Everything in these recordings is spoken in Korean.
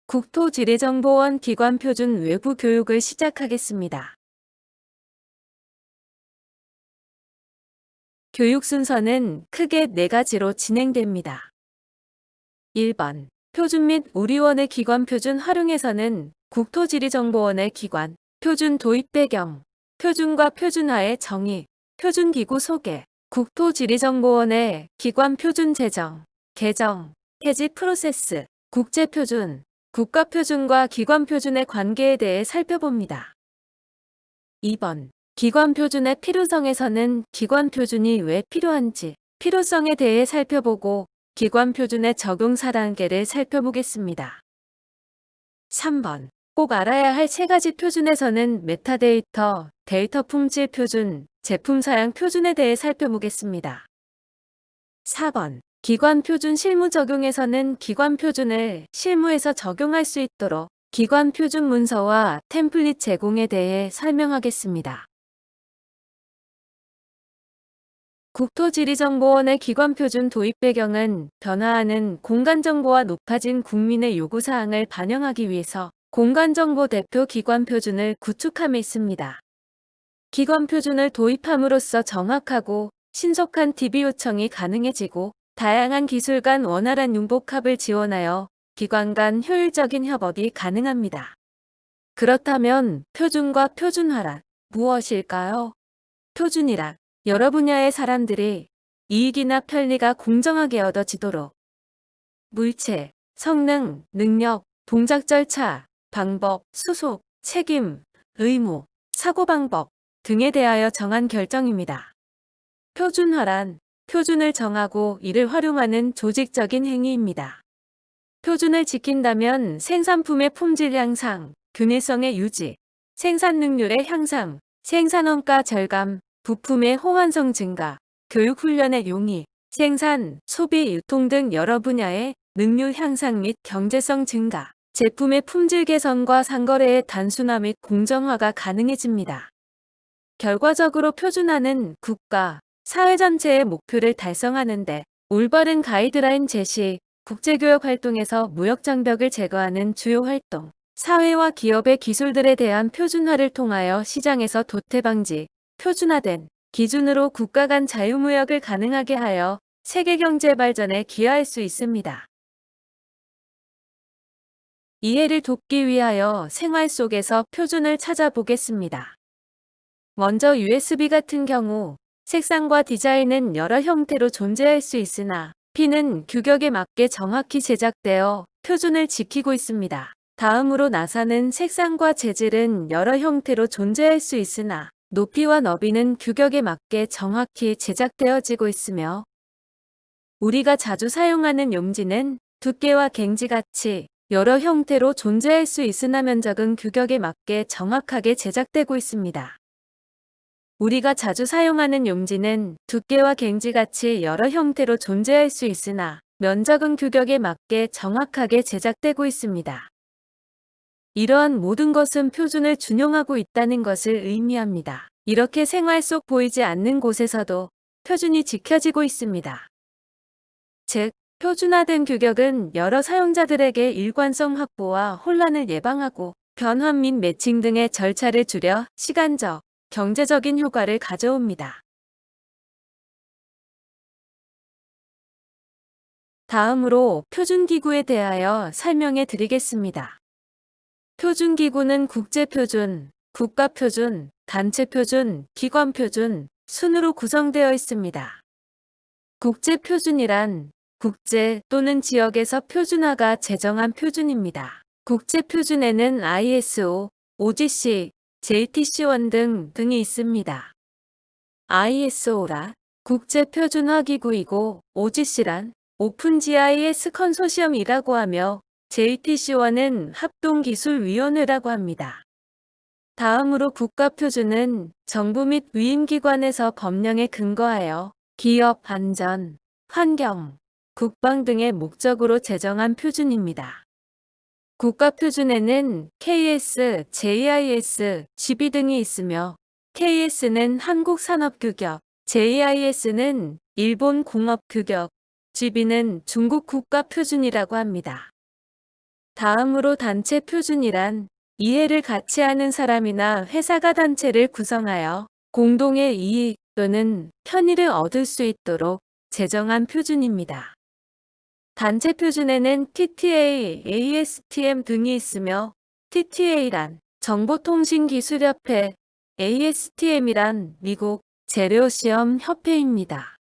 국토지리정보원 기관표준 외부 교육을 시작하겠습니다. 교육 순서는 크게 4가지로 진행됩니다. 1번. 표준 및 우리원의 기관표준 활용에서는 국토지리정보원의 기관, 표준 도입 배경, 표준과 표준화의 정의, 표준기구 소개, 국토지리정보원의 기관표준 제정, 개정, 해지 프로세스, 국제표준, 국가표준과 기관표준의 관계에 대해 살펴봅니다. 2번. 기관표준의 필요성에서는 기관표준이 왜 필요한지, 필요성에 대해 살펴보고 기관표준의 적용 4단계를 살펴보겠습니다. 3번. 꼭 알아야 할 3가지 표준에서는 메타데이터, 데이터 품질 표준, 제품 사양 표준에 대해 살펴보겠습니다. 4번. 기관표준 실무 적용에서는 기관표준을 실무에서 적용할 수 있도록 기관표준 문서와 템플릿 제공에 대해 설명하겠습니다. 국토지리정보원의 기관표준 도입 배경은 변화하는 공간정보와 높아진 국민의 요구사항을 반영하기 위해서 공간정보 대표 기관표준을 구축함에 있습니다. 기관표준을 도입함으로써 정확하고 신속한 DB 요청이 가능해지고 다양한 기술 간 원활한 융복합을 지원하여 기관 간 효율적인 협업이 가능합니다. 그렇다면 표준과 표준화란 무엇일까요? 표준이란 여러 분야의 사람들이 이익이나 편리가 공정하게 얻어지도록 물체, 성능, 능력, 동작 절차, 방법, 수속, 책임, 의무, 사고방법 등에 대하여 정한 결정입니다. 표준화란 표준을 정하고 이를 활용하는 조직적인 행위입니다. 표준을 지킨다면 생산품의 품질 향상, 균일성의 유지, 생산 능률의 향상, 생산원가 절감, 부품의 호환성 증가, 교육훈련의 용이, 생산, 소비, 유통 등 여러 분야의 능률 향상 및 경제성 증가, 제품의 품질 개선과 상거래의 단순화 및 공정화가 가능해집니다. 결과적으로 표준화는 국가, 사회 전체의 목표를 달성하는 데 올바른 가이드라인 제시, 국제교역 활동에서 무역 장벽을 제거하는 주요 활동, 사회와 기업의 기술들에 대한 표준화를 통하여 시장에서 도태 방지, 표준화된 기준으로 국가 간 자유무역을 가능하게 하여 세계 경제 발전에 기여할 수 있습니다. 이해를 돕기 위하여 생활 속에서 표준을 찾아보겠습니다. 먼저 USB 같은 경우 색상과 디자인은 여러 형태로 존재할 수 있으나 핀은 규격에 맞게 정확히 제작되어 표준을 지키고 있습니다. 다음으로 나사는 색상과 재질은 여러 형태로 존재할 수 있으나 높이와 너비는 규격에 맞게 정확히 제작되어지고 있으며 우리가 자주 사용하는 용지는 두께와 갱지같이 여러 형태로 존재할 수 있으나 면적은 규격에 맞게 정확하게 제작되고 있습니다. 우리가 자주 사용하는 용지는 두께와 갱지같이 여러 형태로 존재할 수 있으나 면적은 규격에 맞게 정확하게 제작되고 있습니다. 이러한 모든 것은 표준을 준용하고 있다는 것을 의미합니다. 이렇게 생활 속 보이지 않는 곳에서도 표준이 지켜지고 있습니다. 즉, 표준화된 규격은 여러 사용자들에게 일관성 확보와 혼란을 예방하고 변환 및 매칭 등의 절차를 줄여 시간적, 경제적인 효과를 가져옵니다. 다음으로 표준기구에 대하여 설명해 드리겠습니다. 표준기구는 국제표준, 국가표준, 단체표준, 기관표준, 순으로 구성되어 있습니다. 국제표준이란 국제 또는 지역에서 표준화가 제정한 표준입니다. 국제표준에는 ISO, OGC, JTC1 등이 있습니다. ISO란 국제표준화기구이고 OGC란 오픈 GIS 컨소시엄이라고 하며 JTC1은 합동기술위원회라고 합니다. 다음으로 국가표준은 정부 및 위임기관에서 법령에 근거하여 기업 안전, 환경, 국방 등의 목적으로 제정한 표준입니다. 국가표준에는 KS, JIS, GB 등이 있으며 KS는 한국산업규격, JIS는 일본 공업규격, GB는 중국 국가표준이라고 합니다. 다음으로 단체 표준이란 이해를 같이 하는 사람이나 회사가 단체를 구성하여 공동의 이익 또는 편의를 얻을 수 있도록 제정한 표준입니다. 단체 표준에는 TTA, ASTM 등이 있으며 TTA란 정보통신기술협회, ASTM이란 미국 재료시험 협회입니다.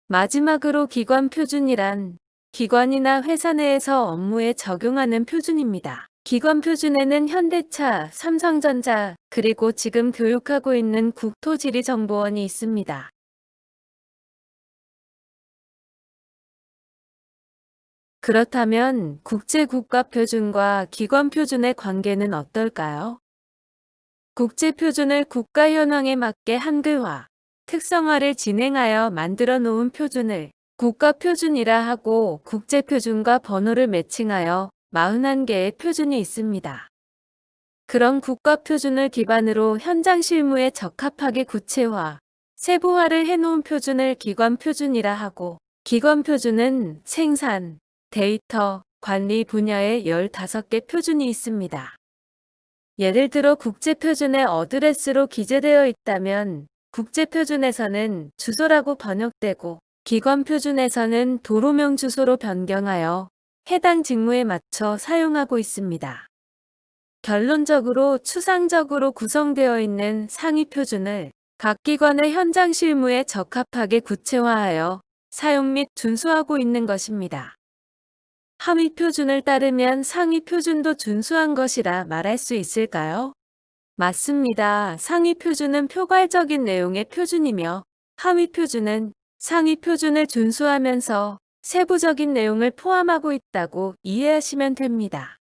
마지막으로 기관 표준이란 기관이나 회사 내에서 업무에 적용하는 표준입니다. 기관 표준에는 현대차, 삼성전자, 그리고 지금 교육하고 있는 국토지리정보원이 있습니다. 그렇다면 국제국가표준과 기관표준의 관계는 어떨까요? 국제표준을 국가 현황에 맞게 한글화, 특성화를 진행하여 만들어 놓은 표준을 국가표준이라 하고 국제표준과 번호를 매칭하여 41개의 표준이 있습니다. 그런 국가표준을 기반으로 현장 실무에 적합하게 구체화, 세부화를 해놓은 표준을 기관표준이라 하고 기관표준은 생산, 데이터, 관리 분야에 15개 표준이 있습니다. 예를 들어 국제표준에 어드레스로 기재되어 있다면 국제표준에서는 주소라고 번역되고 기관표준에서는 도로명 주소로 변경하여 해당 직무에 맞춰 사용하고 있습니다. 결론적으로 추상적으로 구성되어 있는 상위 표준을 각 기관의 현장 실무에 적합하게 구체화하여 사용 및 준수하고 있는 것입니다. 하위 표준을 따르면 상위 표준도 준수한 것이라 말할 수 있을까요? 맞습니다. 상위 표준은 표괄적인 내용의 표준이며 하위 표준은 상위 표준을 준수하면서 세부적인 내용을 포함하고 있다고 이해하시면 됩니다.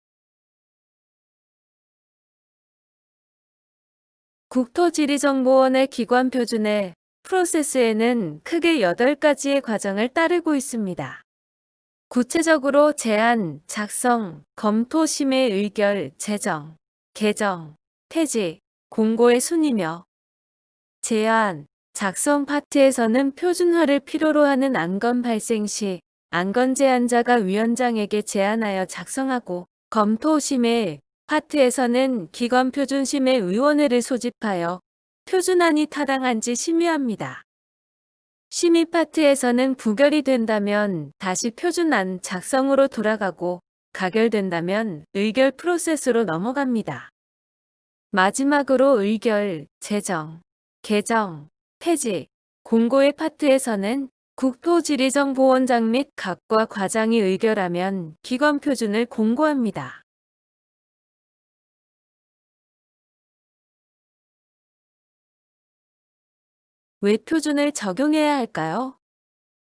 국토지리정보원의 기관 표준의 프로세스에는 크게 8가지의 과정을 따르고 있습니다. 구체적으로 제안, 작성, 검토, 심의, 의결, 제정, 개정, 폐지, 공고의 순이며 제안, 작성 파트에서는 표준화를 필요로 하는 안건 발생 시 안건 제안자가 위원장에게 제안하여 작성하고 검토, 심의 파트에서는 기관표준심의위원회를 소집하여 표준안이 타당한지 심의합니다. 심의 파트에서는 부결이 된다면 다시 표준안 작성으로 돌아가고 가결된다면 의결 프로세스로 넘어갑니다. 마지막으로 의결, 제정, 개정, 폐지, 공고의 파트에서는 국토지리정보원장 및 각과 과장이 의결하면 기관 표준을 공고합니다. 왜 표준을 적용해야 할까요?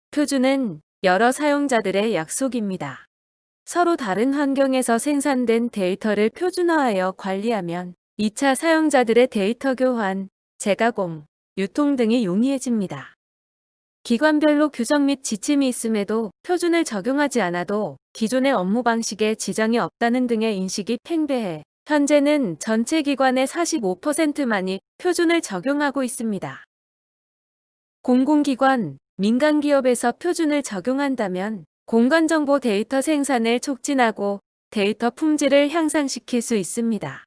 표준은 여러 사용자들의 약속입니다. 서로 다른 환경에서 생산된 데이터를 표준화하여 관리하면 2차 사용자들의 데이터 교환, 재가공, 유통 등이 용이해집니다. 기관별로 규정 및 지침이 있음에도 표준을 적용하지 않아도 기존의 업무 방식에 지장이 없다는 등의 인식이 팽배해 현재는 전체 기관의 45%만이 표준을 적용하고 있습니다. 공공기관, 민간기업에서 표준을 적용한다면 공간정보 데이터 생산을 촉진하고 데이터 품질을 향상시킬 수 있습니다.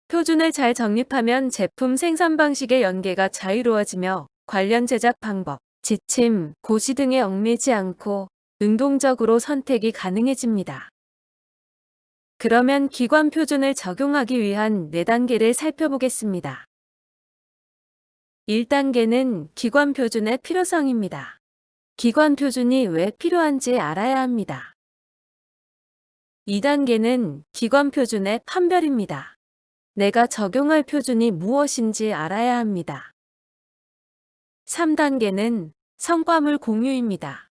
표준을 잘 정립하면 제품 생산 방식의 연계가 자유로워지며 관련 제작 방법, 지침, 고시 등에 얽매이지 않고 능동적으로 선택이 가능해집니다. 그러면 기관 표준을 적용하기 위한 4단계를 살펴보겠습니다. 1단계는 기관 표준의 필요성입니다. 기관 표준이 왜 필요한지 알아야 합니다. 2단계는 기관 표준의 판별입니다. 내가 적용할 표준이 무엇인지 알아야 합니다. 3단계는 성과물 공유입니다.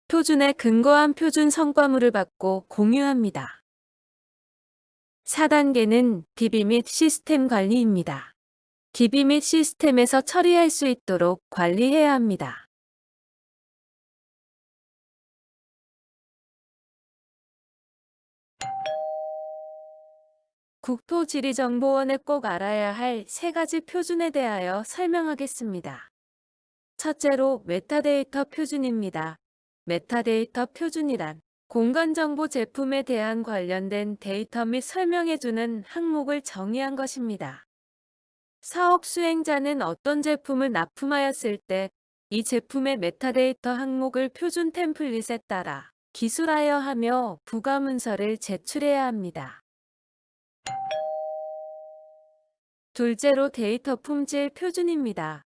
표준에 근거한 표준 성과물을 받고 공유합니다. 4단계는 DB 및 시스템 관리입니다. DB 및 시스템에서 처리할 수 있도록 관리해야 합니다. 국토지리정보원에 꼭 알아야 할 3가지 표준에 대하여 설명하겠습니다. 첫째로 메타데이터 표준입니다. 메타데이터 표준이란 공간정보 제품에 대한 관련된 데이터 및 설명해주는 항목을 정의한 것입니다. 사업 수행자는 어떤 제품을 납품하였을 때 이 제품의 메타데이터 항목을 표준 템플릿에 따라 기술하여 하며 부가 문서를 제출해야 합니다. 둘째로 데이터 품질 표준입니다.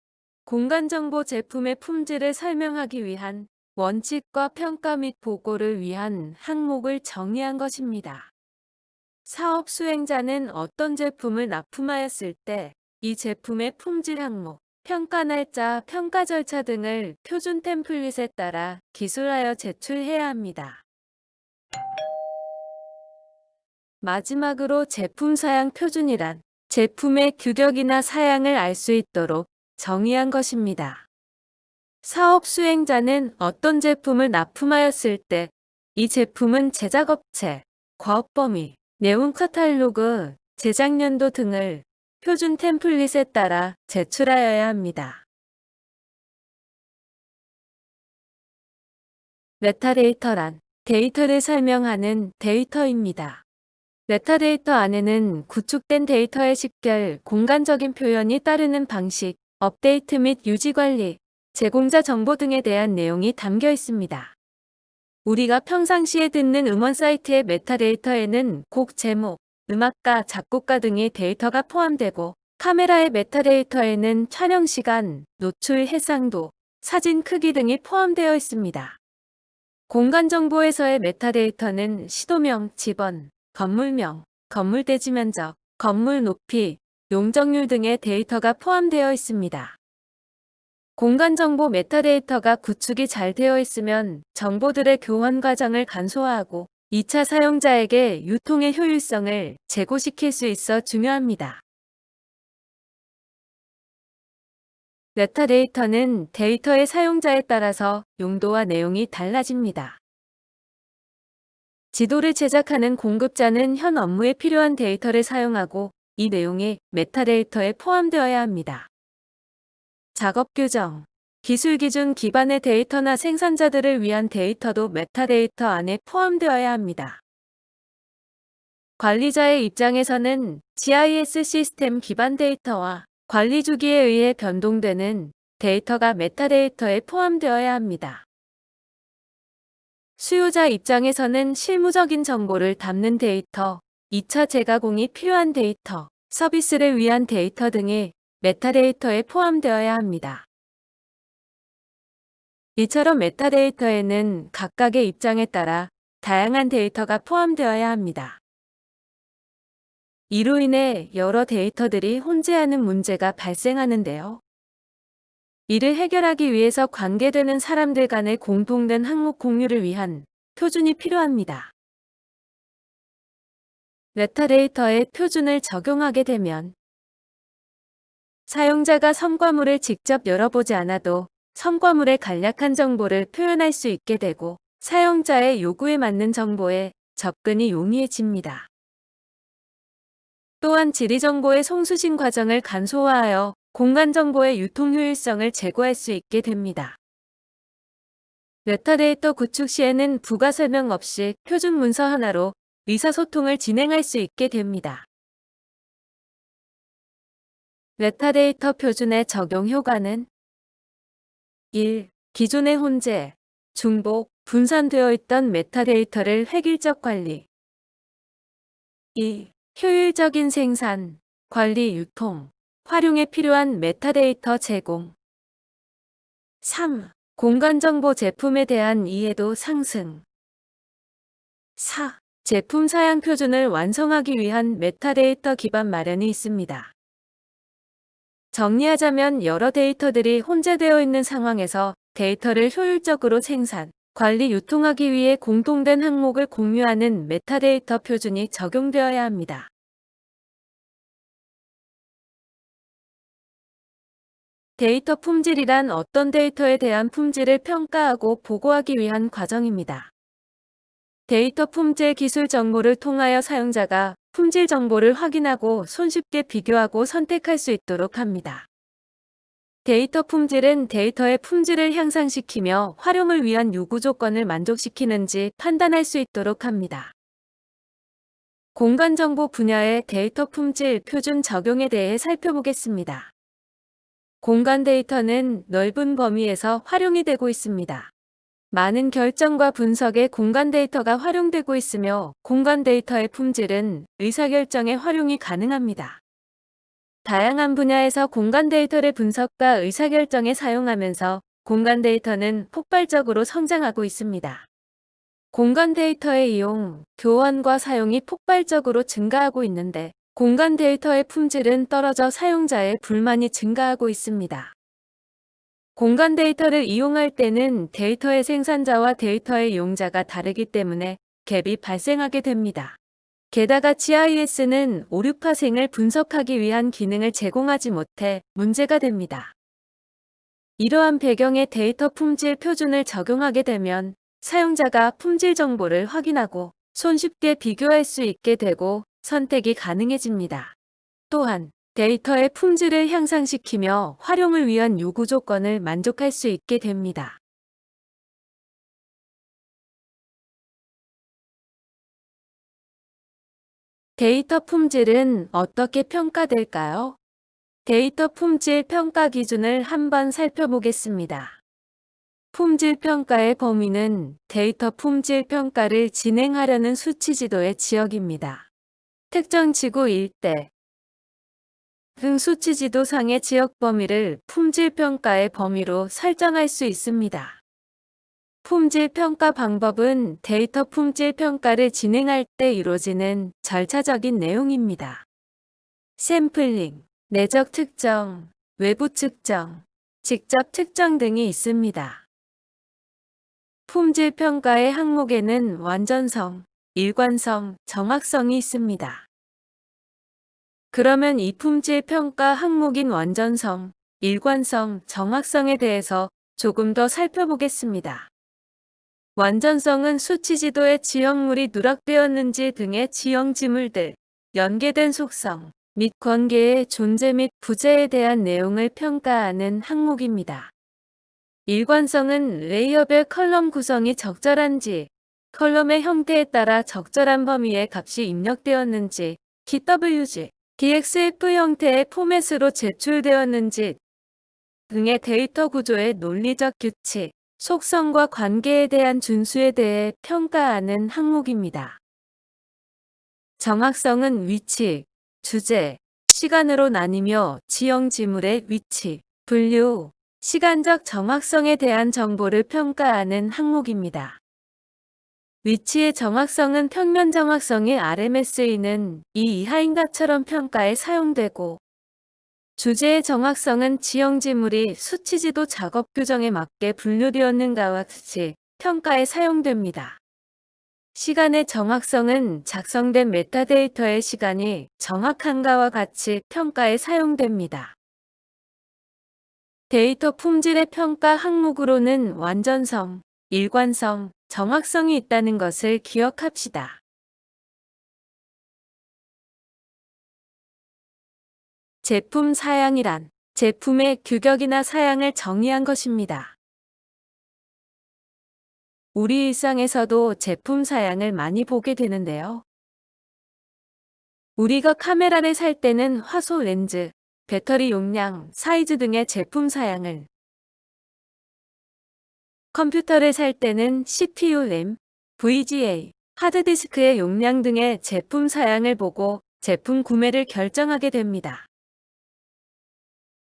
공간정보 제품의 품질을 설명하기 위한 원칙과 평가 및 보고를 위한 항목을 정의한 것입니다. 사업 수행자는 어떤 제품을 납품하였을 때 이 제품의 품질 항목, 평가 날짜, 평가 절차 등을 표준 템플릿에 따라 기술하여 제출해야 합니다. 마지막으로 제품 사양 표준이란 제품의 규격이나 사양을 알 수 있도록 정의한 것입니다. 사업 수행자는 어떤 제품을 납품하였을 때 이 제품은 제작업체, 과업 범위, 내용 카탈로그, 제작 연도 등을 표준 템플릿에 따라 제출하여야 합니다. 메타데이터란 데이터를 설명하는 데이터입니다. 메타데이터 안에는 구축된 데이터의 식별, 공간적인 표현이 따르는 방식, 업데이트 및 유지 관리, 제공자 정보 등에 대한 내용이 담겨 있습니다. 우리가 평상시에 듣는 음원 사이트의 메타데이터에는 곡 제목, 음악가, 작곡가 등의 데이터가 포함되고 카메라의 메타데이터에는 촬영 시간, 노출 해상도, 사진 크기 등이 포함되어 있습니다. 공간 정보에서의 메타데이터는 시도명, 지번, 건물명, 건물 대지 면적, 건물 높이, 용적률 등의 데이터가 포함되어 있습니다. 공간정보 메타데이터가 구축이 잘 되어 있으면 정보들의 교환 과정을 간소화하고 2차 사용자에게 유통의 효율성을 제고시킬 수 있어 중요합니다. 메타데이터는 데이터의 사용자에 따라서 용도와 내용이 달라집니다. 지도를 제작하는 공급자는 현 업무에 필요한 데이터를 사용하고 이 내용이 메타데이터에 포함되어야 합니다. 작업 규정, 기술 기준 기반의 데이터나 생산자들을 위한 데이터도 메타데이터 안에 포함되어야 합니다. 관리자의 입장에서는 GIS 시스템 기반 데이터와 관리 주기에 의해 변동되는 데이터가 메타데이터에 포함되어야 합니다. 수요자 입장에서는 실무적인 정보를 담는 데이터, 2차 재가공이 필요한 데이터, 서비스를 위한 데이터 등이 메타데이터에 포함되어야 합니다. 이처럼 메타데이터에는 각각의 입장에 따라 다양한 데이터가 포함되어야 합니다. 이로 인해 여러 데이터들이 혼재하는 문제가 발생하는데요. 이를 해결하기 위해서 관계되는 사람들 간의 공통된 항목 공유를 위한 표준이 필요합니다. 메타데이터에 표준을 적용하게 되면 사용자가 첨가물을 직접 열어보지 않아도 첨가물의 간략한 정보를 표현할 수 있게 되고 사용자의 요구에 맞는 정보에 접근이 용이해집니다. 또한 지리정보의 송수신 과정을 간소화하여 공간정보의 유통 효율성을 제고할 수 있게 됩니다. 메타데이터 구축 시에는 부가 설명 없이 표준 문서 하나로 의사소통을 진행할 수 있게 됩니다. 메타데이터 표준의 적용 효과는 1. 기존의 혼재, 중복, 분산되어 있던 메타데이터를 획일적 관리 2. 효율적인 생산, 관리, 유통, 활용에 필요한 메타데이터 제공 3. 공간정보 제품에 대한 이해도 상승 4. 제품 사양 표준을 완성하기 위한 메타데이터 기반 마련이 있습니다. 정리하자면 여러 데이터들이 혼재되어 있는 상황에서 데이터를 효율적으로 생산, 관리, 유통하기 위해 공통된 항목을 공유하는 메타데이터 표준이 적용되어야 합니다. 데이터 품질이란 어떤 데이터에 대한 품질을 평가하고 보고하기 위한 과정입니다. 데이터 품질 기술 정보를 통하여 사용자가 품질 정보를 확인하고 손쉽게 비교하고 선택할 수 있도록 합니다. 데이터 품질은 데이터의 품질을 향상시키며 활용을 위한 요구 조건을 만족시키는지 판단할 수 있도록 합니다. 공간정보 분야의 데이터 품질 표준 적용에 대해 살펴보겠습니다. 공간 데이터는 넓은 범위에서 활용이 되고 있습니다. 많은 결정과 분석에 공간 데이터가 활용되고 있으며 공간 데이터의 품질은 의사결정에 활용이 가능합니다. 다양한 분야에서 공간 데이터를 분석과 의사결정에 사용하면서 공간 데이터는 폭발적으로 성장하고 있습니다. 공간 데이터의 이용, 교환과 사용이 폭발적으로 증가하고 있는데 공간 데이터의 품질은 떨어져 사용자의 불만이 증가하고 있습니다. 공간 데이터를 이용할 때는 데이터의 생산자와 데이터의 이용자가 다르기 때문에 갭이 발생하게 됩니다. 게다가 GIS는 오류파생을 분석하기 위한 기능을 제공하지 못해 문제가 됩니다. 이러한 배경에 데이터 품질 표준을 적용하게 되면 사용자가 품질 정보를 확인하고 손쉽게 비교할 수 있게 되고 선택이 가능해집니다. 또한 데이터의 품질을 향상시키며 활용을 위한 요구 조건을 만족할 수 있게 됩니다. 데이터 품질은 어떻게 평가될까요? 데이터 품질 평가 기준을 한번 살펴보겠습니다. 품질 평가의 범위는 데이터 품질 평가를 진행하려는 수치 지도의 지역입니다. 특정 지구 일대 등 수치 지도상의 지역 범위를 품질 평가의 범위로 설정할 수 있습니다. 품질 평가 방법은 데이터 품질 평가를 진행할 때 이루어지는 절차적인 내용입니다. 샘플링, 내적 측정, 외부 측정, 직접 측정 등이 있습니다. 품질 평가의 항목에는 완전성, 일관성, 정확성이 있습니다. 그러면 이 품질 평가 항목인 완전성, 일관성, 정확성에 대해서 조금 더 살펴보겠습니다. 완전성은 수치 지도에 지형물이 누락되었는지 등의 지형 지물들, 연계된 속성, 및 관계의 존재 및 부재에 대한 내용을 평가하는 항목입니다. 일관성은 레이어별 컬럼 구성이 적절한지, 컬럼의 형태에 따라 적절한 범위의 값이 입력되었는지, TWG, DXF 형태의 포맷으로 제출되었는지 등의 데이터 구조의 논리적 규칙, 속성과 관계에 대한 준수에 대해 평가하는 항목입니다. 정확성은 위치, 주제, 시간으로 나뉘며 지형 지물의 위치, 분류, 시간적 정확성에 대한 정보를 평가하는 항목입니다. 위치의 정확성은 평면 정확성의 RMSE는 이 이하인 것처럼 평가에 사용되고, 주제의 정확성은 지형 지물이 수치지도 작업 규정에 맞게 분류되었는가와 같이 평가에 사용됩니다. 시간의 정확성은 작성된 메타데이터의 시간이 정확한가와 같이 평가에 사용됩니다. 데이터 품질의 평가 항목으로는 완전성, 일관성, 정확성이 있다는 것을 기억합시다. 제품 사양이란 제품의 규격이나 사양을 정의한 것입니다. 우리 일상에서도 제품 사양을 많이 보게 되는데요. 우리가 카메라를 살 때는 화소 렌즈, 배터리 용량, 사이즈 등의 제품 사양을, 컴퓨터를 살 때는 CPU 램, VGA, 하드디스크의 용량 등의 제품 사양을 보고 제품 구매를 결정하게 됩니다.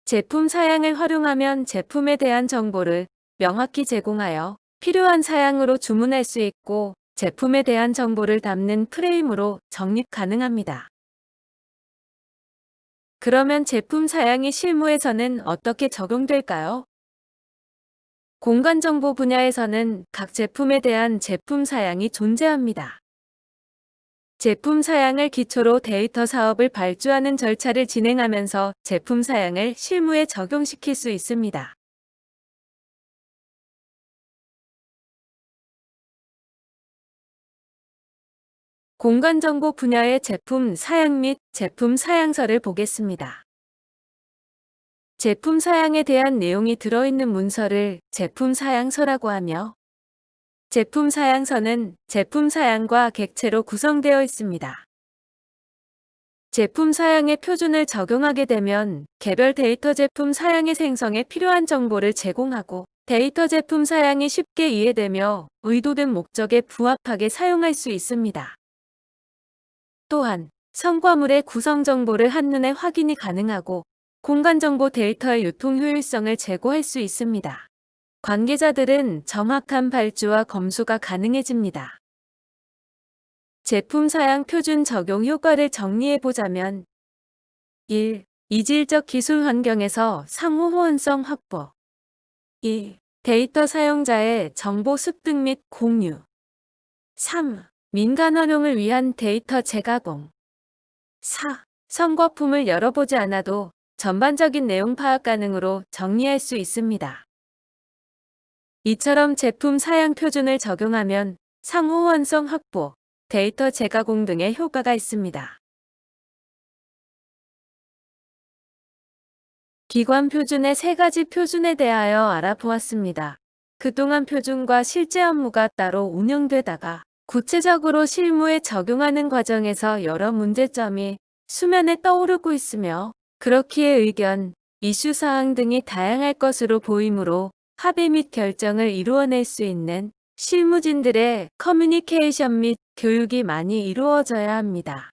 제품 사양을 활용하면 제품에 대한 정보를 명확히 제공하여 필요한 사양으로 주문할 수 있고 제품에 대한 정보를 담는 프레임으로 적립 가능합니다. 그러면 제품 사양이 실무에서는 어떻게 적용될까요? 공간정보 분야에서는 각 제품에 대한 제품 사양이 존재합니다. 제품 사양을 기초로 데이터 사업을 발주하는 절차를 진행하면서 제품 사양을 실무에 적용시킬 수 있습니다. 공간정보 분야의 제품 사양 및 제품 사양서를 보겠습니다. 제품 사양에 대한 내용이 들어있는 문서를 제품 사양서라고 하며, 제품 사양서는 제품 사양과 객체로 구성되어 있습니다. 제품 사양의 표준을 적용하게 되면 개별 데이터 제품 사양의 생성에 필요한 정보를 제공하고, 데이터 제품 사양이 쉽게 이해되며 의도된 목적에 부합하게 사용할 수 있습니다. 또한 성과물의 구성 정보를 한눈에 확인이 가능하고 공간정보 데이터의 유통 효율성을 제고할 수 있습니다. 관계자들은 정확한 발주와 검수가 가능해집니다. 제품 사양 표준 적용 효과를 정리해보자면 1. 이질적 기술 환경에서 상호 호환성 확보. 2. 데이터 사용자의 정보 습득 및 공유. 3. 민간 활용을 위한 데이터 재가공. 4. 선거품을 열어보지 않아도 전반적인 내용 파악 가능으로 정리할 수 있습니다. 이처럼 제품 사양 표준을 적용하면 상호 호환성 확보, 데이터 재가공 등의 효과가 있습니다. 기관 표준의 3가지 표준에 대하여 알아보았습니다. 그동안 표준과 실제 업무가 따로 운영되다가 구체적으로 실무에 적용하는 과정에서 여러 문제점이 수면에 떠오르고 있으며, 그렇기에 의견, 이슈 사항 등이 다양할 것으로 보이므로 합의 및 결정을 이루어낼 수 있는 실무진들의 커뮤니케이션 및 교육이 많이 이루어져야 합니다.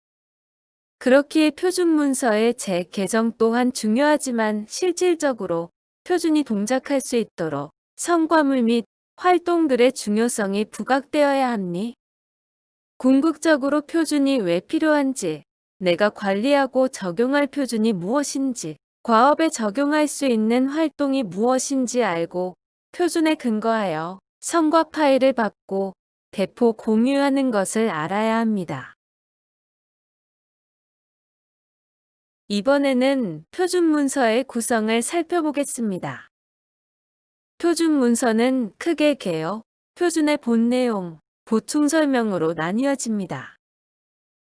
그렇기에 표준 문서의 재개정 또한 중요하지만 실질적으로 표준이 동작할 수 있도록 성과물 및 활동들의 중요성이 부각되어야 합니. 궁극적으로 표준이 왜 필요한지, 내가 관리하고 적용할 표준이 무엇인지, 과업에 적용할 수 있는 활동이 무엇인지 알고 표준에 근거하여 성과 파일을 받고 배포 공유하는 것을 알아야 합니다. 이번에는 표준 문서의 구성을 살펴보겠습니다. 표준 문서는 크게 개요, 표준의 본 내용, 보충 설명으로 나뉘어집니다.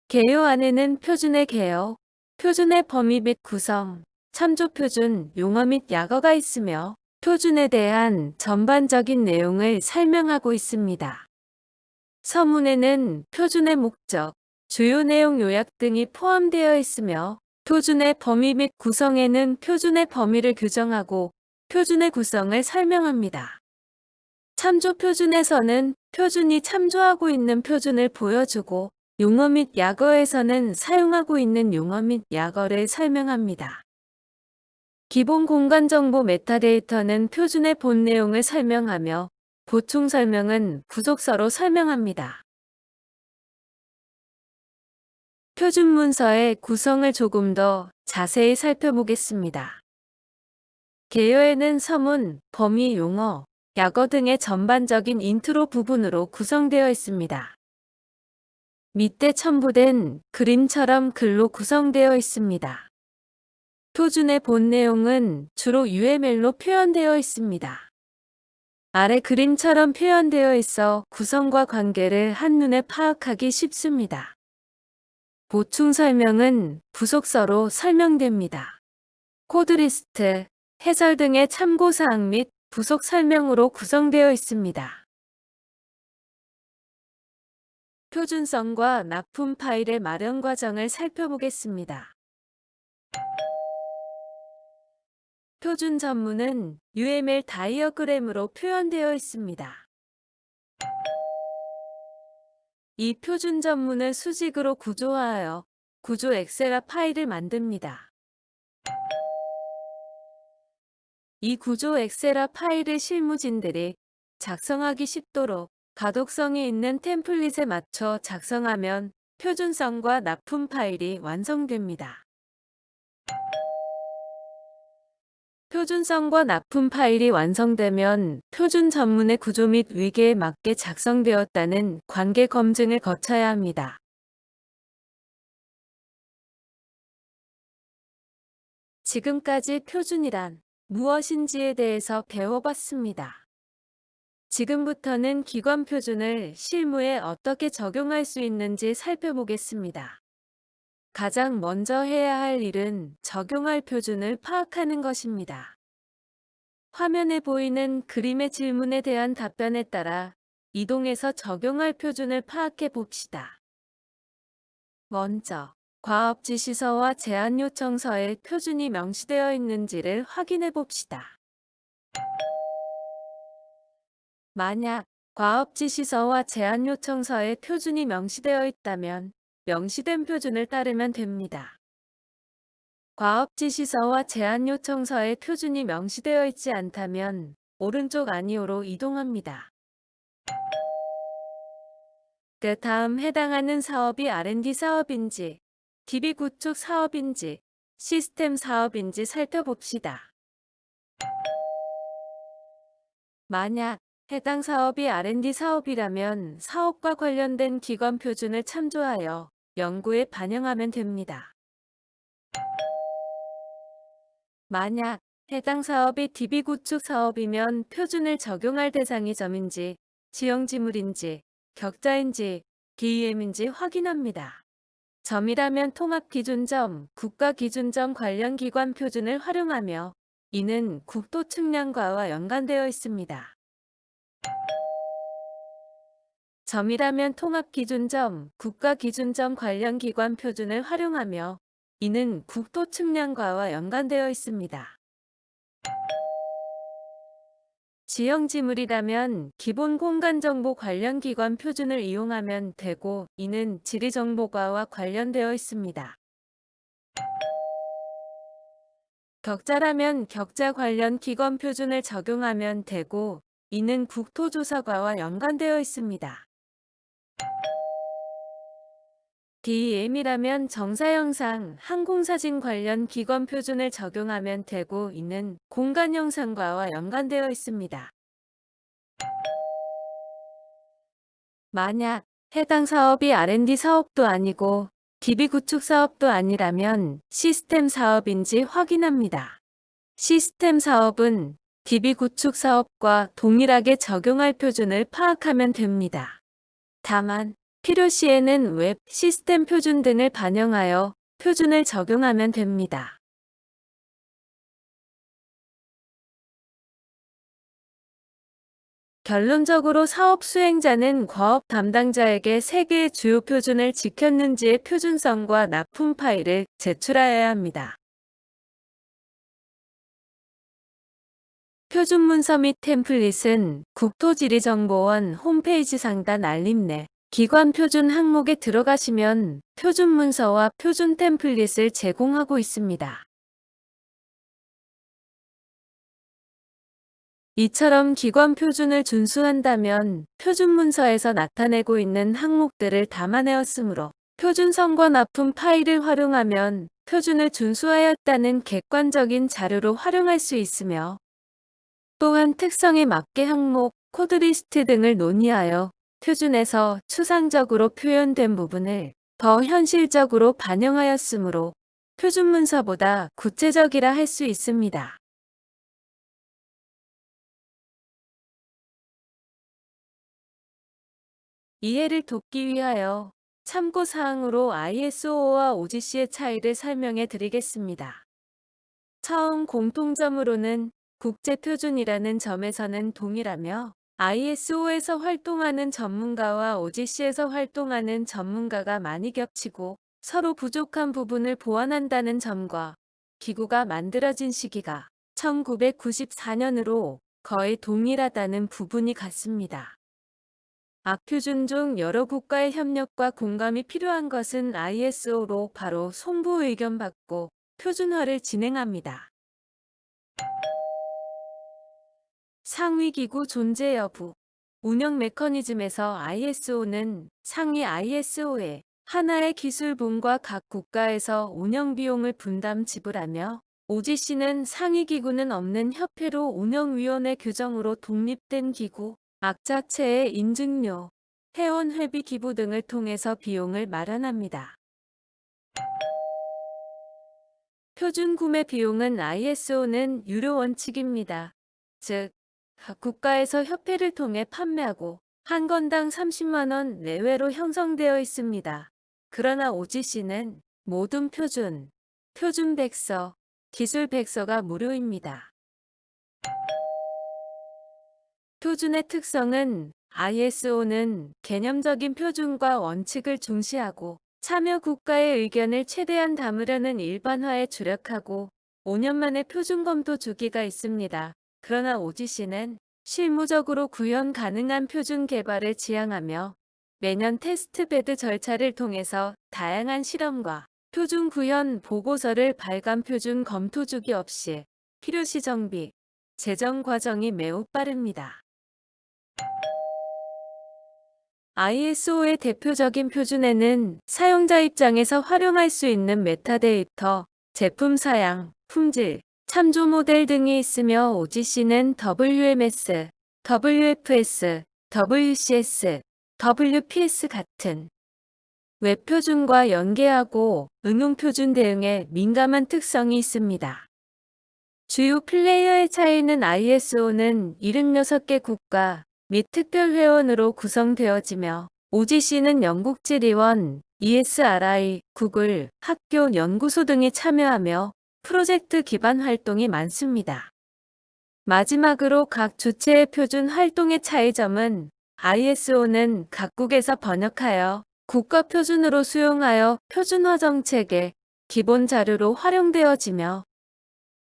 개요 안에는 표준의 개요, 표준의 범위 및 구성, 참조 표준, 용어 및 약어가 있으며 표준에 대한 전반적인 내용을 설명하고 있습니다. 서문에는 표준의 목적, 주요 내용 요약 등이 포함되어 있으며, 표준의 범위 및 구성에는 표준의 범위를 규정하고 표준의 구성을 설명합니다. 참조 표준에서는 표준이 참조하고 있는 표준을 보여주고, 용어 및 약어에서는 사용하고 있는 용어 및 약어를 설명합니다. 기본 공간정보 메타데이터는 표준의 본 내용을 설명하며, 보충 설명은 부속서로 설명합니다. 표준 문서의 구성을 조금 더 자세히 살펴보겠습니다. 개요에는 서문, 범위, 용어, 약어 등의 전반적인 인트로 부분으로 구성되어 있습니다. 밑에 첨부된 그림처럼 글로 구성되어 있습니다. 표준의 본 내용은 주로 UML로 표현되어 있습니다. 아래 그림처럼 표현되어 있어 구성과 관계를 한눈에 파악하기 쉽습니다. 보충 설명은 부속서로 설명됩니다. 코드리스트, 해설 등의 참고사항 및 부속 설명으로 구성되어 있습니다. 표준성과 납품 파일의 마련 과정을 살펴보겠습니다. 표준 전문은 UML 다이어그램으로 표현되어 있습니다. 이 표준 전문을 수직으로 구조화하여 구조 엑셀화 파일을 만듭니다. 이 구조 엑셀화 파일을 실무진들이 작성하기 쉽도록 가독성이 있는 템플릿에 맞춰 작성하면 표준성과 납품 파일이 완성됩니다. 표준성과 납품 파일이 완성되면 표준 전문의 구조 및 위계에 맞게 작성되었다는 관계 검증을 거쳐야 합니다. 지금까지 표준이란 무엇인지에 대해서 배워봤습니다. 지금부터는 기관 표준을 실무에 어떻게 적용할 수 있는지 살펴보겠습니다. 가장 먼저 해야 할 일은 적용할 표준을 파악하는 것입니다. 화면에 보이는 그림의 질문에 대한 답변에 따라 이동해서 적용할 표준을 파악해 봅시다. 먼저 과업 지시서와 제안 요청서에 표준이 명시되어 있는지를 확인해 봅시다. 만약 과업 지시서와 제안 요청서에 표준이 명시되어 있다면 명시된 표준을 따르면 됩니다. 과업 지시서와 제안 요청서에 표준이 명시되어 있지 않다면 오른쪽 아니오로 이동합니다. 그 다음 해당하는 사업이 R&D 사업인지, DB 구축 사업인지, 시스템 사업인지 살펴봅시다. 만약 해당 사업이 R&D 사업이라면 사업과 관련된 기관 표준을 참조하여 연구에 반영하면 됩니다. 만약 해당 사업이 DB 구축 사업이면 표준을 적용할 대상이 점인지, 지형지물인지, 격자인지, DEM인지 확인합니다. 점이라면 통합기준점, 국가기준점 관련 기관 표준을 활용하며 이는 국토 측량과와 연관되어 있습니다. 점이라면 통합기준점, 국가기준점 관련 기관 표준을 활용하며 이는 국토 측량과와 연관되어 있습니다. 지형지물이라면 기본 공간정보 관련 기관 표준을 이용하면 되고 이는 지리정보과와 관련되어 있습니다. 격자라면 격자 관련 기관 표준을 적용하면 되고 이는 국토조사과와 연관되어 있습니다. DEM이라면 정사영상, 항공사진 관련 기관 표준을 적용하면 되고 이는 공간영상과와 연관되어 있습니다. 만약 해당 사업이 R&D 사업도 아니고 DB 구축 사업도 아니라면 시스템 사업인지 확인합니다. 시스템 사업은 DB 구축 사업과 동일하게 적용할 표준을 파악하면 됩니다. 다만 필요시에는 웹, 시스템 표준 등을 반영하여 표준을 적용하면 됩니다. 결론적으로 사업 수행자는 과업 담당자에게 3개의 주요 표준을 지켰는지의 표준성과 납품 파일을 제출하여야 합니다. 표준 문서 및 템플릿은 국토지리정보원 홈페이지 상단 알림내 기관 표준 항목에 들어가시면 표준 문서와 표준 템플릿을 제공하고 있습니다. 이처럼 기관 표준을 준수한다면 표준 문서에서 나타내고 있는 항목들을 담아내었으므로 표준성과 납품 파일을 활용하면 표준을 준수하였다는 객관적인 자료로 활용할 수 있으며 또한 특성에 맞게 항목, 코드리스트 등을 논의하여 표준에서 추상적으로 표현된 부분을 더 현실적으로 반영하였으므로 표준 문서보다 구체적이라 할 수 있습니다. 이해를 돕기 위하여 참고사항으로 ISO와 OGC의 차이를 설명해 드리겠습니다. 처음 공통점으로는 국제표준이라는 점에서는 동일하며 ISO에서 활동하는 전문가와 OGC에서 활동하는 전문가가 많이 겹치고 서로 부족한 부분을 보완한다는 점과 기구가 만들어진 시기가 1994년으로 거의 동일하다는 부분이 같습니다. 악표준 중 여러 국가의 협력과 공감이 필요한 것은 ISO로 바로 송부 의견 받고 표준화를 진행합니다. 상위기구 존재 여부 운영 메커니즘에서 ISO는 상위 ISO에 하나의 기술본과 각 국가에서 운영 비용을 분담 지불하며 OGC는 상위기구는 없는 협회로 운영위원회 규정으로 독립된 기구, 악자체의 인증료, 회원회비 기부 등을 통해서 비용을 마련합니다. 표준 구매 비용은 ISO는 유료 원칙입니다. 즉, 각 국가에서 협회를 통해 판매하고 한 건당 30만 원 내외로 형성되어 있습니다. 그러나 OGC는 모든 표준, 표준 백서, 기술 백서가 무료입니다. 표준의 특성은 ISO는 개념적인 표준과 원칙을 중시하고 참여 국가의 의견을 최대한 담으려는 일반화에 주력하고 5년 만에 표준 검토 주기가 있습니다. 그러나 OGC는 실무적으로 구현 가능한 표준 개발을 지향하며 매년 테스트베드 절차를 통해서 다양한 실험과 표준 구현 보고서를 발간. 표준 검토 주기 없이 필요시 정비, 제정 과정이 매우 빠릅니다. ISO의 대표적인 표준에는 사용자 입장에서 활용할 수 있는 메타데이터, 제품 사양, 품질, 참조 모델 등이 있으며 OGC는 WMS, WFS, WCS, WPS 같은 웹 표준과 연계하고 응용 표준 대응에 민감한 특성이 있습니다. 주요 플레이어의 차이는 ISO는 76개 국가 및 특별회원으로 구성되어지며 OGC는 영국 지리원, ESRI, 구글, 학교, 연구소 등이 참여하며 프로젝트 기반 활동이 많습니다. 마지막으로 각 주체의 표준 활동의 차이점은 ISO는 각국에서 번역하여 국가 표준으로 수용하여 표준화 정책의 기본 자료로 활용되어지며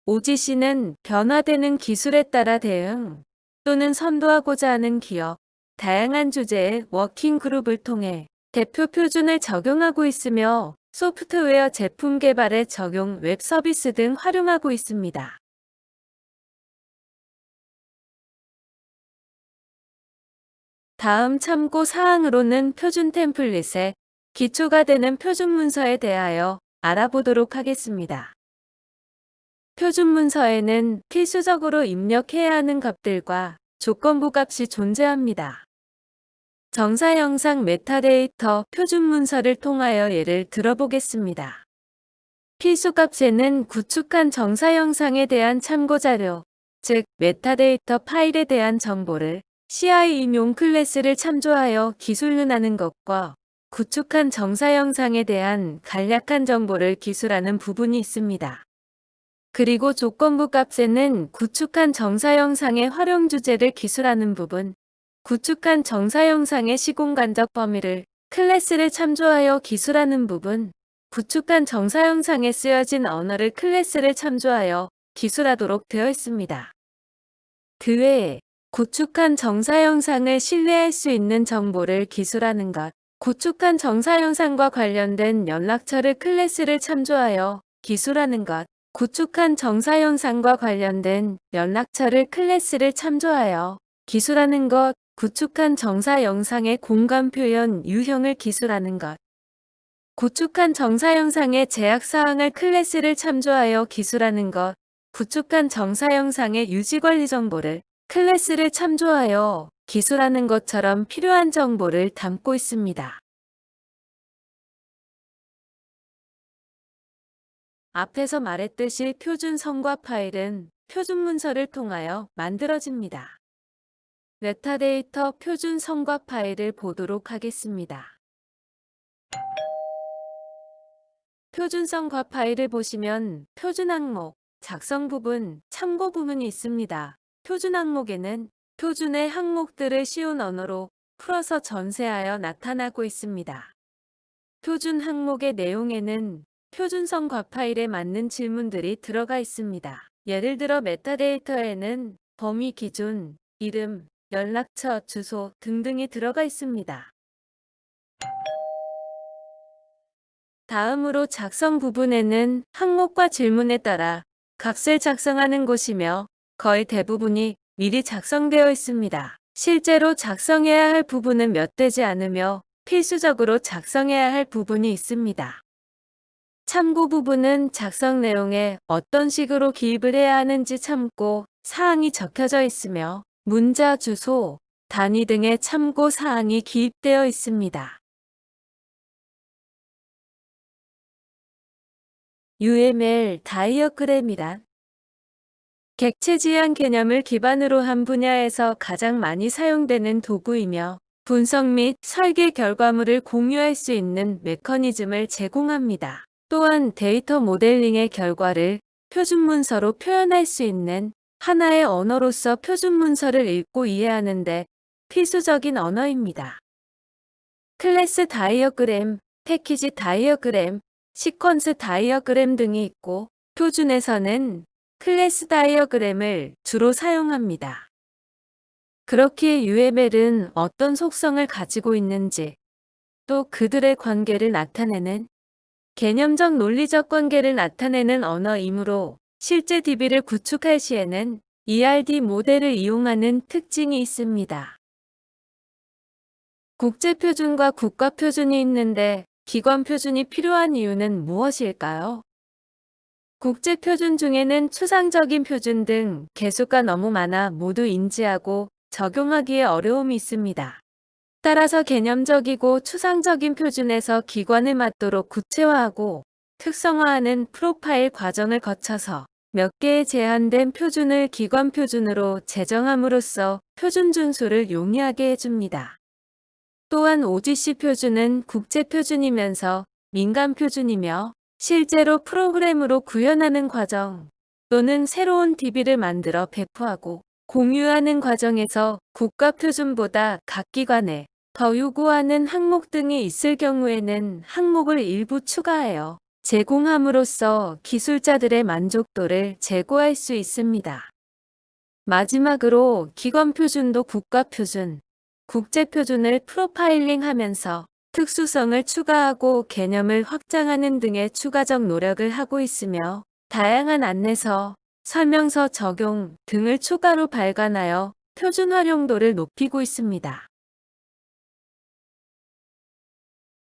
OGC는 변화되는 기술에 따라 대응 또는 선도하고자 하는 기업, 다양한 주제의 워킹 그룹을 통해 대표 표준을 적용하고 있으며 소프트웨어 제품 개발에 적용, 웹 서비스 등 활용하고 있습니다. 다음 참고 사항으로는 표준 템플릿에 기초가 되는 표준 문서에 대하여 알아보도록 하겠습니다. 표준 문서에는 필수적으로 입력해야 하는 값들과 조건부 값이 존재합니다. 정사 영상 메타데이터 표준 문서를 통하여 예를 들어보겠습니다. 필수 값에는 구축한 정사 영상에 대한 참고 자료, 즉 메타데이터 파일에 대한 정보를 CI 인용 클래스를 참조하여 기술문하는 것과 구축한 정사 영상에 대한 간략한 정보를 기술하는 부분이 있습니다. 그리고 조건부 값에는 구축한 정사 영상의 활용 주제를 기술하는 부분, 구축한 정사 영상의 시공간적 범위를 클래스를 참조하여 기술하는 부분, 구축한 정사 영상에 쓰여진 언어를 클래스를 참조하여 기술하도록 되어 있습니다. 그 외에 구축한 정사 영상을 신뢰할 수 있는 정보를 기술하는 것, 구축한 정사 영상과 관련된 연락처를 클래스를 참조하여 기술하는 것, 구축한 정사 영상과 관련된 연락처를 클래스를 참조하여 기술하는 것, 구축한 정사 영상의 공간 표현 유형을 기술하는 것, 구축한 정사 영상의 제약사항을 클래스를 참조하여 기술하는 것, 구축한 정사 영상의 유지관리 정보를 클래스를 참조하여 기술하는 것처럼 필요한 정보를 담고 있습니다. 앞에서 말했듯이 표준 성과 파일은 표준 문서를 통하여 만들어집니다. 메타데이터 표준 성과 파일을 보도록 하겠습니다. 표준 성과 파일을 보시면 표준 항목, 작성 부분, 참고 부분이 있습니다. 표준 항목에는 표준의 항목들을 쉬운 언어로 풀어서 전세하여 나타나고 있습니다. 표준 항목의 내용에는 표준성과 파일에 맞는 질문들이 들어가 있습니다. 예를 들어 메타데이터에는 범위 기준, 이름, 연락처, 주소 등등이 들어가 있습니다. 다음으로 작성 부분에는 항목과 질문에 따라 값을 작성하는 곳이며 거의 대부분이 미리 작성되어 있습니다. 실제로 작성해야 할 부분은 몇 되지 않으며 필수적으로 작성해야 할 부분이 있습니다. 참고 부분은 작성 내용에 어떤 식으로 기입을 해야 하는지 참고 사항이 적혀져 있으며 문자, 주소, 단위 등의 참고 사항이 기입되어 있습니다. UML 다이어그램이란 객체 지향 개념을 기반으로 한 분야에서 가장 많이 사용되는 도구이며 분석 및 설계 결과물을 공유할 수 있는 메커니즘을 제공합니다. 또한 데이터 모델링의 결과를 표준 문서로 표현할 수 있는 하나의 언어로서 표준 문서를 읽고 이해하는데 필수적인 언어입니다. 클래스 다이어그램, 패키지 다이어그램, 시퀀스 다이어그램 등이 있고 표준에서는 클래스 다이어그램을 주로 사용합니다. 그렇기에 UML은 어떤 속성을 가지고 있는지, 또 그들의 관계를 나타내는 개념적 논리적 관계를 나타내는 언어이므로 실제 DB를 구축할 시에는 ERD 모델을 이용하는 특징이 있습니다. 국제표준과 국가표준이 있는데 기관표준이 필요한 이유는 무엇일까요? 국제표준 중에는 추상적인 표준 등 개수가 너무 많아 모두 인지하고 적용하기에 어려움이 있습니다. 따라서 개념적이고 추상적인 표준에서 기관에 맞도록 구체화하고 특성화하는 프로파일 과정을 거쳐서 몇 개의 제한된 표준을 기관 표준으로 제정함으로써 표준 준수를 용이하게 해줍니다. 또한 OGC 표준은 국제 표준이면서 민간 표준이며 실제로 프로그램으로 구현하는 과정 또는 새로운 DB를 만들어 배포하고 공유하는 과정에서 국가 표준보다 각 기관에 더 요구하는 항목 등이 있을 경우에는 항목을 일부 추가하여 제공함으로써 기술자들의 만족도를 제고할 수 있습니다. 마지막으로 기관 표준도 국가 표준, 국제 표준을 프로파일링 하면서 특수성을 추가하고 개념을 확장하는 등의 추가적 노력을 하고 있으며 다양한 안내서, 설명서 적용 등을 추가로 발간하여 표준 활용도를 높이고 있습니다.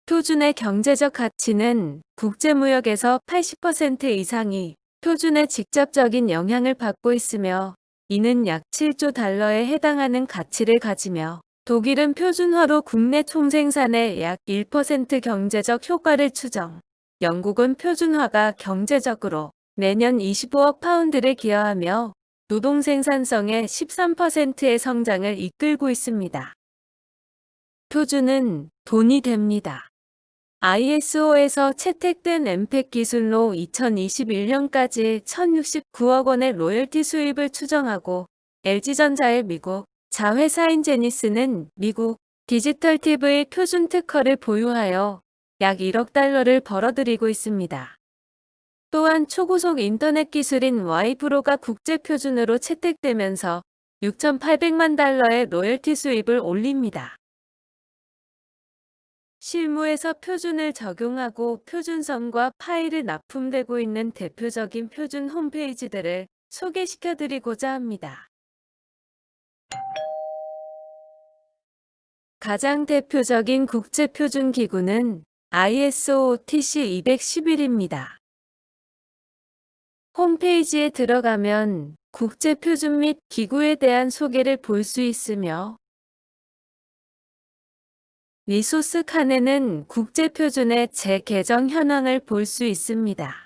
표준의 경제적 가치는 국제무역에서 80% 이상이 표준의 직접적인 영향을 받고 있으며 이는 약 7조 달러에 해당하는 가치를 가지며 독일은 표준화로 국내 총생산의 약 1% 경제적 효과를 추정, 영국은 표준화가 경제적으로 매년 25억 파운드를 기여하며 노동 생산성의 13%의 성장을 이끌고 있습니다. 표준은 돈이 됩니다. ISO에서 채택된 엠팩 기술로 2021년까지 1,069억 원의 로열티 수입을 추정하고 LG전자의 미국 자회사인 제니스는 미국 디지털 TV 표준 특허를 보유하여 약 1억 달러를 벌어들이고 있습니다. 또한 초고속 인터넷 기술인 Y프로가 국제 표준으로 채택되면서 6,800만 달러의 로열티 수입을 올립니다. 실무에서 표준을 적용하고 표준성과 파일을 납품되고 있는 대표적인 표준 홈페이지들을 소개시켜 드리고자 합니다. 가장 대표적인 국제표준 기구는 ISO TC 211입니다. 홈페이지에 들어가면 국제표준 및 기구에 대한 소개를 볼 수 있으며 리소스 칸에는 국제표준의 재개정 현황을 볼 수 있습니다.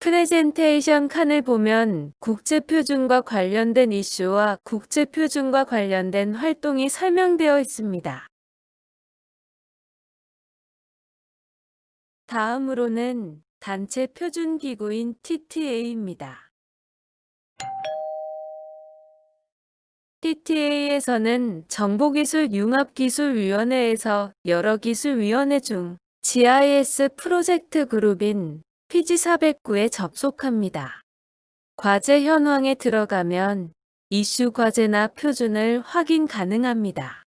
프레젠테이션 칸을 보면 국제표준과 관련된 이슈와 국제표준과 관련된 활동이 설명되어 있습니다. 다음으로는 단체 표준 기구인 TTA입니다. TTA에서는 정보기술융합기술위원회에서 여러 기술위원회 중 GIS 프로젝트 그룹인 PG409에 접속합니다. 과제 현황에 들어가면 이슈 과제나 표준을 확인 가능합니다.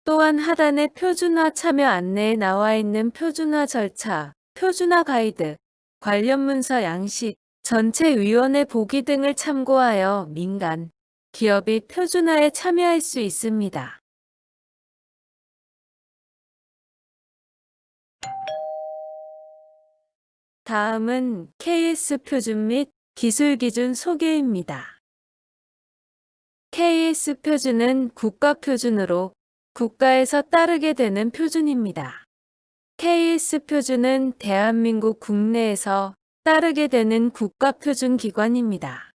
또한 하단의 표준화 참여 안내에 나와 있는 표준화 절차, 표준화 가이드, 관련 문서 양식, 전체 위원회 보기 등을 참고하여 민간, 기업이 표준화에 참여할 수 있습니다. 다음은 KS 표준 및 기술 기준 소개입니다. KS 표준은 국가 표준으로 국가에서 따르게 되는 표준입니다. KS 표준은 대한민국 국내에서 따르게 되는 국가 표준 기관입니다.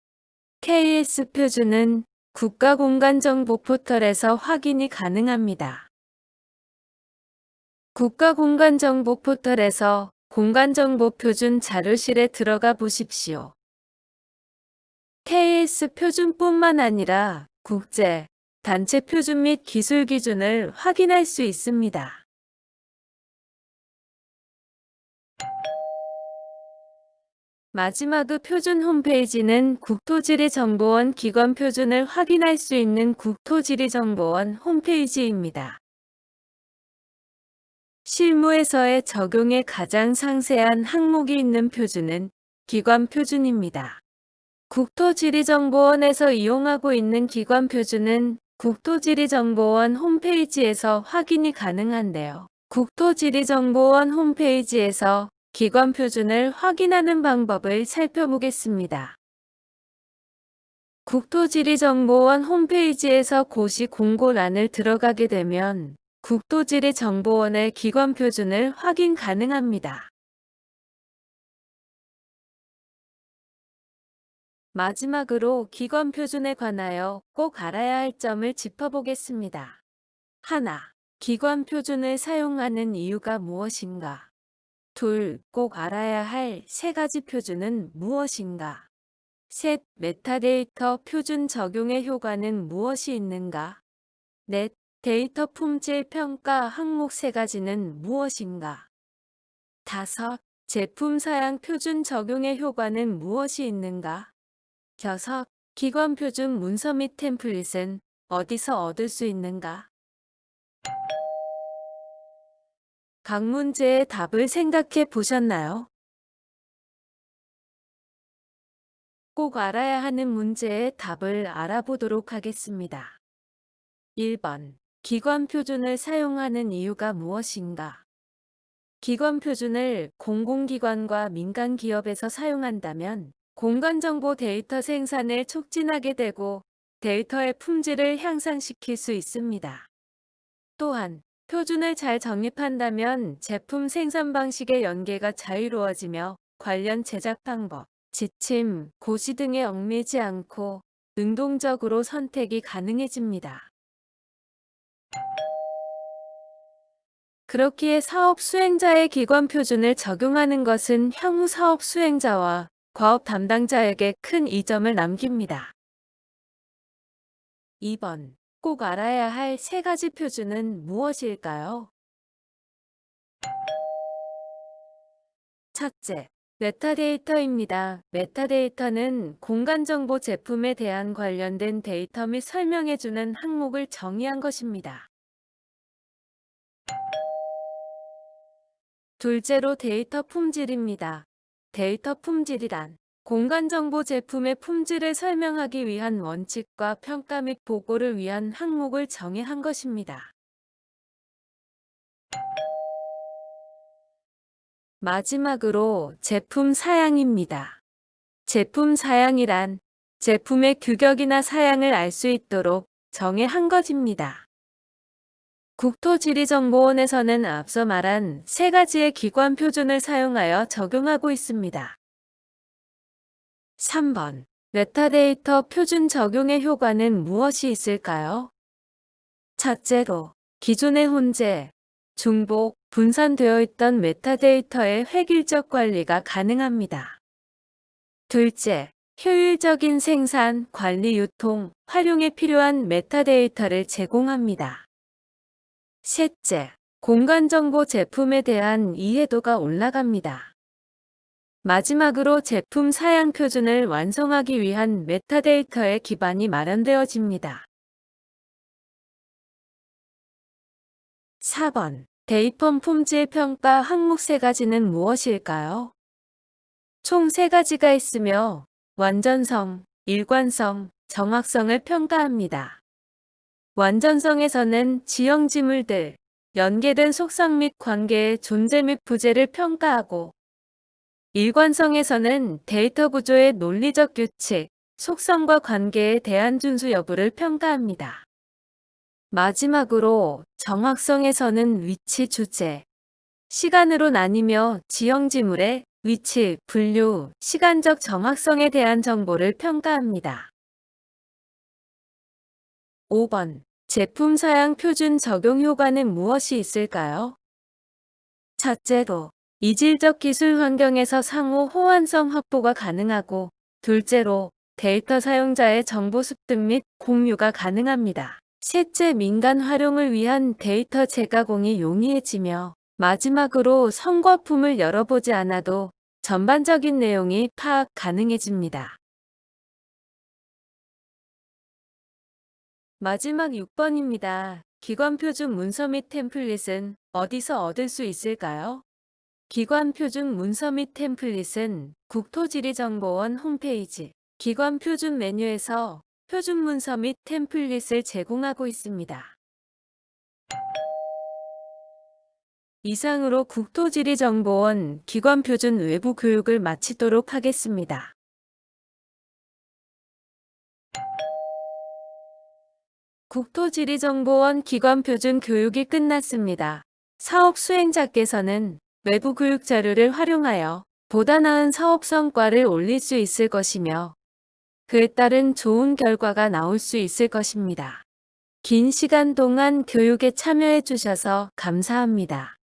KS 표준은 국가공간정보 포털에서 확인이 가능합니다. 국가공간정보 포털에서 공간정보 표준 자료실에 들어가 보십시오. KS 표준뿐만 아니라 국제, 단체 표준 및 기술 기준을 확인할 수 있습니다. 마지막으로 표준 홈페이지는 국토지리정보원 기관 표준을 확인할 수 있는 국토지리정보원 홈페이지입니다. 실무에서의 적용에 가장 상세한 항목이 있는 표준은 기관 표준입니다. 국토지리정보원에서 이용하고 있는 기관 표준은 국토지리정보원 홈페이지에서 확인이 가능한데요. 국토지리정보원 홈페이지에서 기관 표준을 확인하는 방법을 살펴보겠습니다. 국토지리정보원 홈페이지에서 고시 공고란을 들어가게 되면 국토지리정보원의 기관 표준을 확인 가능합니다. 마지막으로 기관 표준에 관하여 꼭 알아야 할 점을 짚어보겠습니다. 하나, 기관 표준을 사용하는 이유가 무엇인가? 둘, 꼭 알아야 할 세 가지 표준은 무엇인가? 셋, 메타데이터 표준 적용의 효과는 무엇이 있는가? 넷, 데이터 품질 평가 항목 세 가지는 무엇인가? 다섯, 제품 사양 표준 적용의 효과는 무엇이 있는가? 여섯, 기관 표준 문서 및 템플릿은 어디서 얻을 수 있는가? 각 문제의 답을 생각해 보셨나요? 꼭 알아야 하는 문제의 답을 알아보도록 하겠습니다. 1번. 기관 표준을 사용하는 이유가 무엇인가? 기관 표준을 공공기관과 민간 기업에서 사용한다면 공간정보 데이터 생산을 촉진하게 되고 데이터의 품질을 향상시킬 수 있습니다. 또한 표준을 잘 정립한다면 제품 생산 방식의 연계가 자유로워지며 관련 제작 방법, 지침, 고시 등에 얽매이지 않고 능동적으로 선택이 가능해집니다. 그렇기에 사업 수행자의 기관 표준을 적용하는 것은 향후 사업 수행자와 과업 담당자에게 큰 이점을 남깁니다. 2번. 꼭 알아야 할 세 가지 표준은 무엇일까요? 첫째, 메타데이터입니다. 메타데이터는 공간정보 제품에 대한 관련된 데이터 및 설명해주는 항목을 정의한 것입니다. 둘째로 데이터 품질입니다. 데이터 품질이란 공간정보 제품의 품질을 설명하기 위한 원칙과 평가 및 보고를 위한 항목을 정의한 것입니다. 마지막으로 제품 사양입니다. 제품 사양이란 제품의 규격이나 사양을 알 수 있도록 정의한 것입니다. 국토지리정보원에서는 앞서 말한 세 가지의 기관 표준을 사용하여 적용하고 있습니다. 3번. 메타데이터 표준 적용의 효과는 무엇이 있을까요? 첫째로, 기존의 혼재, 중복, 분산되어 있던 메타데이터의 획일적 관리가 가능합니다. 둘째, 효율적인 생산, 관리, 유통, 활용에 필요한 메타데이터를 제공합니다. 셋째, 공간정보 제품에 대한 이해도가 올라갑니다. 마지막으로 제품 사양 표준을 완성하기 위한 메타데이터의 기반이 마련되어집니다. 4번. 데이터 품질 평가 항목 세 가지는 무엇일까요? 총 세 가지가 있으며 완전성, 일관성, 정확성을 평가합니다. 완전성에서는 지형 지물들, 연계된 속성 및 관계의 존재 및 부재를 평가하고 일관성에서는 데이터 구조의 논리적 규칙, 속성과 관계의 대안 준수 여부를 평가합니다. 마지막으로 정확성에서는 위치 주제, 시간으로 나뉘며 지형 지물의 위치, 분류, 시간적 정확성에 대한 정보를 평가합니다. 5번. 제품 사양 표준 적용 효과는 무엇이 있을까요? 첫째로, 이질적 기술 환경에서 상호 호환성 확보가 가능하고, 둘째로, 데이터 사용자의 정보 습득 및 공유가 가능합니다. 셋째, 민간 활용을 위한 데이터 재가공이 용이해지며, 마지막으로 성과품을 열어보지 않아도 전반적인 내용이 파악 가능해집니다. 마지막 6번입니다. 기관 표준 문서 및 템플릿은 어디서 얻을 수 있을까요? 기관 표준 문서 및 템플릿은 국토지리정보원 홈페이지 기관 표준 메뉴에서 표준 문서 및 템플릿을 제공하고 있습니다. 이상으로 국토지리정보원 기관 표준 외부 교육을 마치도록 하겠습니다. 국토지리정보원 기관 표준 교육이 끝났습니다. 사업 수행자께서는 외부 교육 자료를 활용하여 보다 나은 사업 성과를 올릴 수 있을 것이며 그에 따른 좋은 결과가 나올 수 있을 것입니다. 긴 시간 동안 교육에 참여해 주셔서 감사합니다.